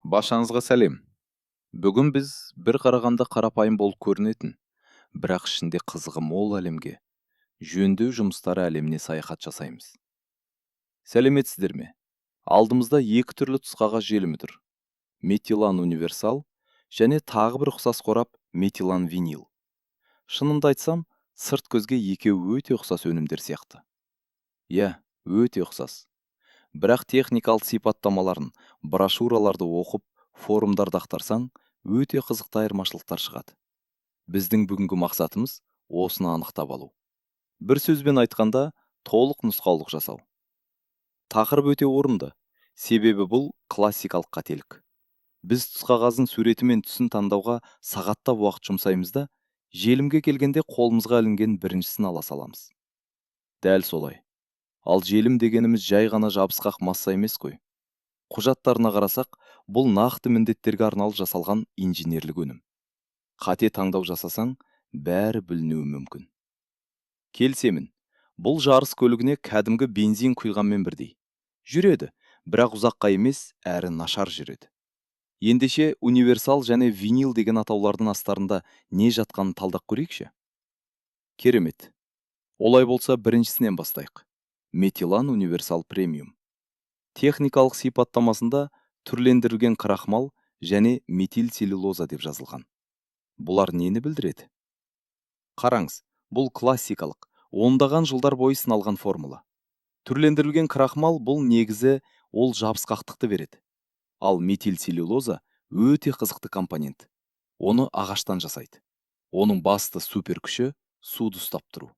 Башаңызға сәлем. Бүгін біз бір қарағанда қарапайым болып көрінетін, бірақ ішінде қызығы мол әлемге, жөндеу жұмыстары әлеміне саяхат жасаймыз. Сәлеметсіздер ме? Алдымызда екі түрлі тұсқағаз желімі тұр. Метилан универсал және тағы бір ұқсас қорап метилан винил. Шынымды айтсам, сырт көзге екеуі өте ұқсас өнімдер сияқты. Иә, өте ұқсас. Бірақ техникалық сипаттамаларын, брошюраларды оқып, форумдарда ақтарсаң, өте қызықты айырмашылықтар шығады. Біздің бүгінгі мақсатымыз осыны анықтап алу. Бір сөзбен айтқанда, толық нұсқаулық жасау. Тақырып өте орынды, себебі бұл классикалық қателік. Біз тұсқағаздың суреті мен түсін таңдауға сағаттап уақыт жұмсаймыз да, желімге келгенде қолымызға ілінген біріншісін ала саламыз. Дәл солай. Ал желім дегеніміз жай ғана жабысқақ масса емес қой. Құжаттарына қарасақ, бұл нақты міндеттерге арналып жасалған инженерлік өнім. Қате таңдау жасасаң, бәрі бүлінуі мүмкін. Келісемін, бұл жарыс көлігіне кәдімгі бензин құйғанмен бірдей. Жүреді, бірақ ұзаққа емес, әрі нашар жүреді. Ендеше универсал және винил деген атаулардың астарында не жатқанын талдап көрейікші? Керемет. Олай болса біріншісінен бастайық. Метилан универсал премиум. Техникалық сипаттамасында түрлендірілген крахмал және метил целлюлоза деп жазылған. Бұлар нені білдіреді? Қараңыз, бұл классикалық, ондаған жылдар бойы сыналған формула. Түрлендірілген крахмал бұл негізі ол жабысқақтықты береді. Ал метил целлюлоза өте қызықты компонент. Оны ағаштан жасайды. Оның басты супер күші суды ұстап тұру.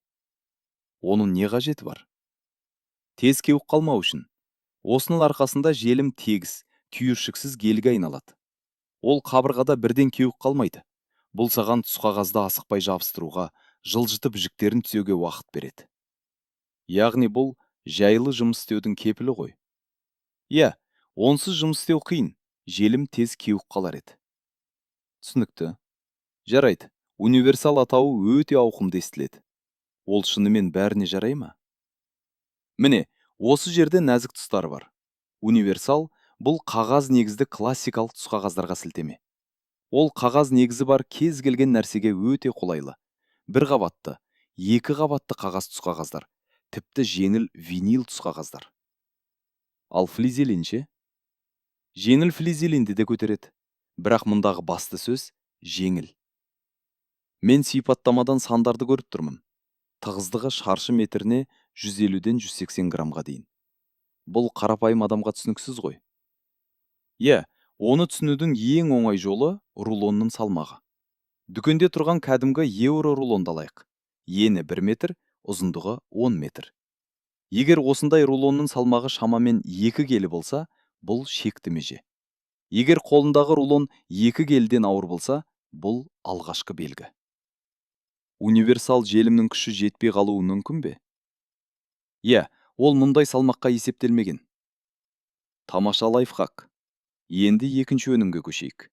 Оның не қажеті бар? Тез кеуіп қалмау үшін. Осының арқасында желім тегіс, түйіршіксіз гельге айналады. Ол қабырғада бірден кеуіп қалмайды. Бұл саған тұсқағазды асықпай жабыстыруға, жылжытып жіктерін түзеуге уақыт береді. Яғни бұл жайлы жұмыс істеудің кепілі ғой. Иә, онсыз жұмыс істеу қиын, желім тез кеуіп қалар еді. Түсінікті. Жарайды, универсал атауы өте ауқымды естіледі. Ол шынымен бәріне жарай ма? Міне, осы жерде нәзік тұстары бар. Универсал бұл қағаз негізді классикалық тұсқағаздарға сілтеме. Ол қағаз негізі бар кез келген нәрсеге өте қолайлы. Бір қабатты, екі қабатты қағаз тұсқағаздар, тіпті жеңіл винил тұсқағаздар. Ал флизелин ше? Жеңіл флизелинді де көтереді. Бірақ мұндағы басты сөз жеңіл. Мен сипаттамадан сандарды көріп тұрмын. Тығыздығы шаршы метріне 150-ден 180 граммға дейін. Бұл қарапайым адамға түсініксіз ғой. Иә, оны түсінудің ең оңай жолы рулонның салмағы. Дүкенде тұрған кәдімгі еуро рулонды алайық. Ені 1 метр, ұзындығы 10 метр. Егер осындай рулонның салмағы шамамен 2 келі болса, бұл шекті меже. Егер қолындағы рулон 2 келіден ауыр болса, бұл алғашқы белгі. Универсал желімнің күші жетпей қалуы мүмкін бе? Иә, ол мұндай салмаққа есептелмеген. Тамаша лайфхак. Енді екінші өнімге көшейік.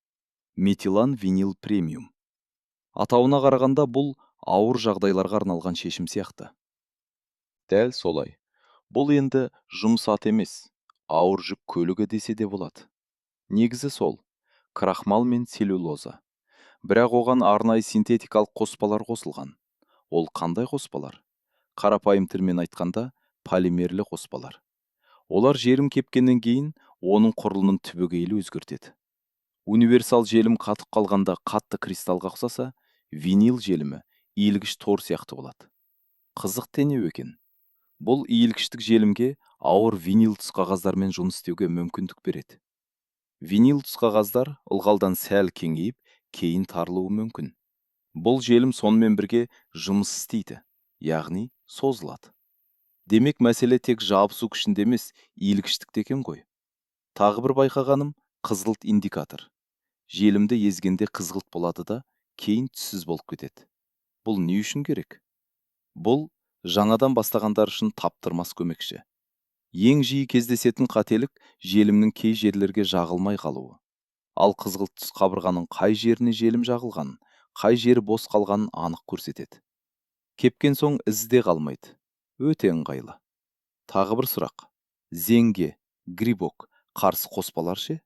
Метилан винил премиум. Атауына қарағанда бұл ауыр жағдайларға арналған шешім сияқты. Дәл солай. Бұл енді жұмыс ат емес, ауыр жүк көлігі десе де болады. Негізі сол, крахмал мен целлюлоза. Бірақ оған арнайы синтетикалық қоспалар қосылған. Ол қандай қоспалар? Қарапайым тілмен айтқанда, полимерлі қоспалар. Олар жерім кепкеннен кейін, оның құрылымын түбегейлі өзгертеді. Универсал желім қатып қалғанда қатты кристалға ұқсаса, винил желімі иілгіш тор сияқты болады. Қызық тенеу екен. Бұл иілгіштік желімге ауыр винил тұсқағаздармен жұмыс істеуге мүмкіндік береді. Винил тұсқағаздар ылғалдан сәл кеңейіп, кейін тарылуы мүмкін. Бұл желім сонымен бірге жұмыс істейді, яғни созылады. Демек мәселе тек жабысу күшінде емес, иілгіштікте екен ғой. Тағы бір байқағаным қызғылт индикатор. Желімді езгенде қызғылт болады да, кейін түссіз болып кетеді. Бұл не үшін керек? Бұл жаңадан бастағандар үшін таптырмас көмекші. Ең жиі кездесетін қателік желімнің кей жерлерге жағылмай қалуы. Ал қызғылт түс қабырғаның қай жеріне желім жағылғанын, қай жері бос қалғанын анық көрсетеді. Кепкен соң ізде қалмайды. Өте ыңғайлы. Тағы бір сұрақ. Зеңге, грибок, қарсы қоспалар ше?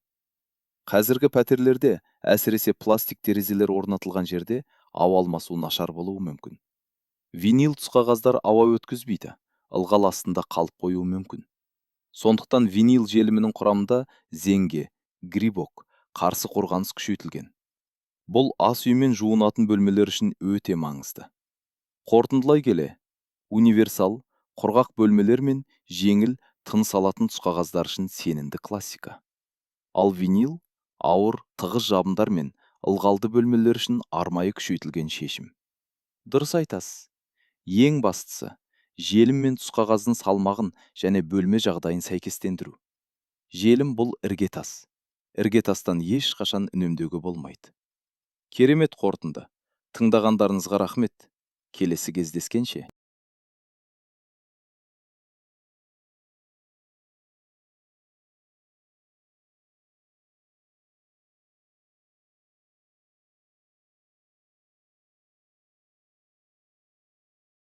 Қазіргі пәтерлерде, әсіресе пластик терезелер орнатылған жерде, ауа алмасу нашар болуы мүмкін. Винил тұсқағаздар ауа өткізбейді, ылғал астында қалып қоюы мүмкін. Сондықтан винил желімінің құрамында зеңге, грибок, қарсы қорғаныс күшейтілген. Бұл ас үй мен жуынатын бөлмелер үшін өте маңызды. Қорытындылай келе, универсал, құрғақ бөлмелер мен жеңіл, тыныс алатын тұсқағаздар үшін сенімді классика. Ал винил ауыр, тығыз жабындар мен ылғалды бөлмелер үшін арнайы күшейтілген шешім. Дұрыс айтасыз. Ең бастысы, желім мен тұсқағаздың салмағын және бөлме жағдайын сәйкестендіру. Желім бұл іргетас. Іргетастан ешқашан үнемдеуге болмайды. Керемет қорытынды. Тыңдағандарыңызға рахмет. Келесі кездескенше.